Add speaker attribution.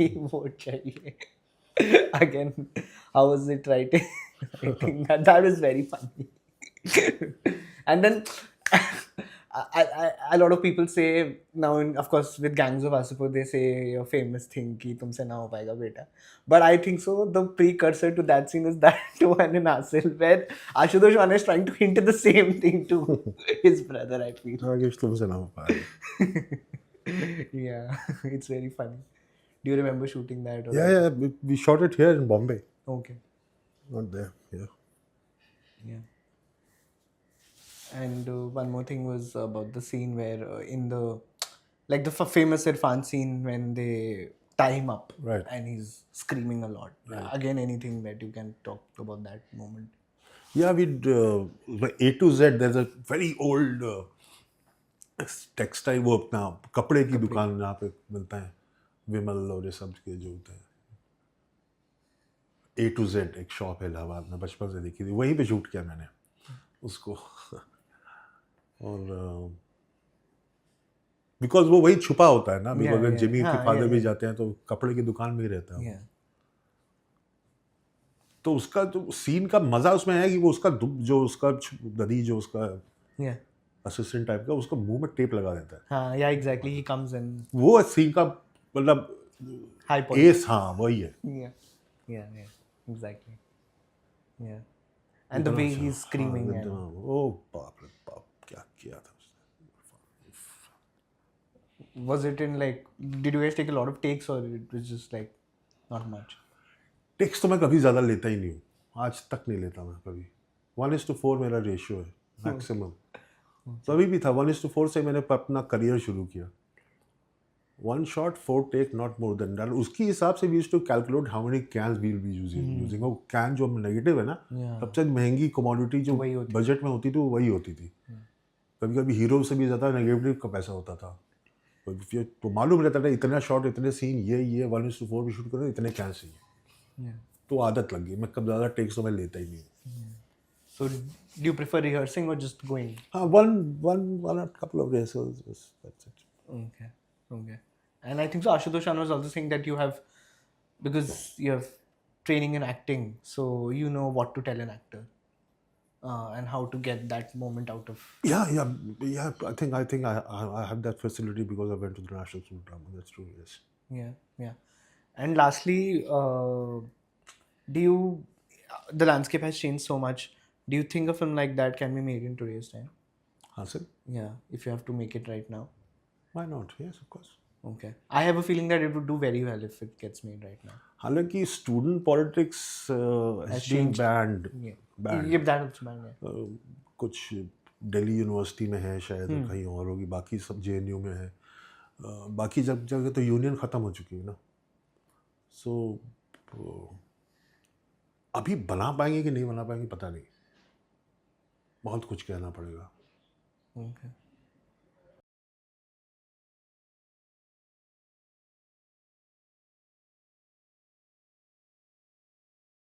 Speaker 1: vote चाहिए. Again, how was it writing? I think that was very funny. And then a lot of people say now, of course, with Gangs of Wasseypur, they say a famous thing कि तुमसे ना हो पाएगा बेटा. But I think so. The precursor to that scene is that one in Asil, where Ashutosh Rana is trying to hint the same thing to his brother. I feel.
Speaker 2: Rakesh तुमसे ना हो पाएगा.
Speaker 1: Yeah, it's very funny. Do you remember shooting that? Or
Speaker 2: Yeah, we shot it here in Bombay,
Speaker 1: Okay.
Speaker 2: not there. Yeah.
Speaker 1: Yeah. And one more thing was about the scene where in the like the famous Irfan scene when they tie him up,
Speaker 2: Right.
Speaker 1: and he's screaming a lot. Again, anything that you can talk about that moment?
Speaker 2: Yeah, like A to Z. There's a very old textile वो अपना कपड़े की दुकान यहाँ पे मिलता है, विमल और ये सब के जो होते हैं. A to Z एक शॉप है इलाहाबाद में, बचपन से देखी थी, वहीं पे शूट किया मैंने उसको. और बिकॉज वो वही छुपा होता है ना, बिकॉज जिमी के फादर भी जाते हैं तो कपड़े की दुकान में ही रहता है. तो उसका जो सीन का मजा उसमें है कि वो उसका जो उसका ददी जो उसका असिस्टेंट टाइप का, उसका मुंह में टेप लगा देता है.
Speaker 1: हाँ, yeah, exactly. He comes in.
Speaker 2: वो सीन का मतलब
Speaker 1: High point.
Speaker 2: एस, हाँ वही है.
Speaker 1: Yeah, exactly. Yeah, and the way he's screaming.
Speaker 2: ओ बाप रे बाप, क्या किया था उसने.
Speaker 1: Was it in like? Did you guys take a lot of takes, or it was just like not much?
Speaker 2: Text तो मैं कभी ज़्यादा लेता ही नहीं हूँ, आज तक नहीं लेता मैं कभी. 1:4 मेरा रेशियो है मैक्सिमम. तभी भी था 1:4 से मैंने अपना करियर शुरू किया. 1 shot 4 take, not more than that. उसकी हिसाब से we used to calculate how many cans we will be using. वो कैन जो नेगेटिव है ना, सबसे महंगी कमोडिटी जो बजट में होती थी वो वही होती थी. कभी कभी हीरो से भी ज़्यादा नेगेटिव का पैसा होता था. तो मालूम रहता था इतना शॉट, इतने सीन, ये 1:4 भी शूट करो, इतने कैन चाहिए. तो आदत लग गई, मैं कब ज़्यादा टेक्स तो मैं लेता ही नहीं.
Speaker 1: So do you prefer rehearsing or just going?
Speaker 2: हाँ, one couple of rehearsals, that's it.
Speaker 1: Okay. And I think so Ashutosh Rana was also saying that you have, because you have training in acting, so you know what to tell an actor and how to get that moment out of.
Speaker 2: Yeah. I think I have that facility because I went to the National School of Drama. That's true. Yes.
Speaker 1: Yeah. And lastly, the landscape has changed so much. Do you think a film like that can be made in today's time?
Speaker 2: Hasan?
Speaker 1: Yeah, if you have to make it right now.
Speaker 2: Why not? Yes, of course.
Speaker 1: Okay. I have a feeling that it would do very well if it gets made right now.
Speaker 2: हालांकि student politics has been banned.
Speaker 1: Yeah, that also banned. Yeah.
Speaker 2: कुछ Delhi university में है शायद, कहीं और होगी, बाकी सब JNU में है. बाकी जगह तो यूनियन ख़त्म हो चुकी है ना. सो अभी बना पाएंगे कि नहीं बना पाएंगे पता नहीं, बहुत कुछ कहना पड़ेगा.
Speaker 1: Okay.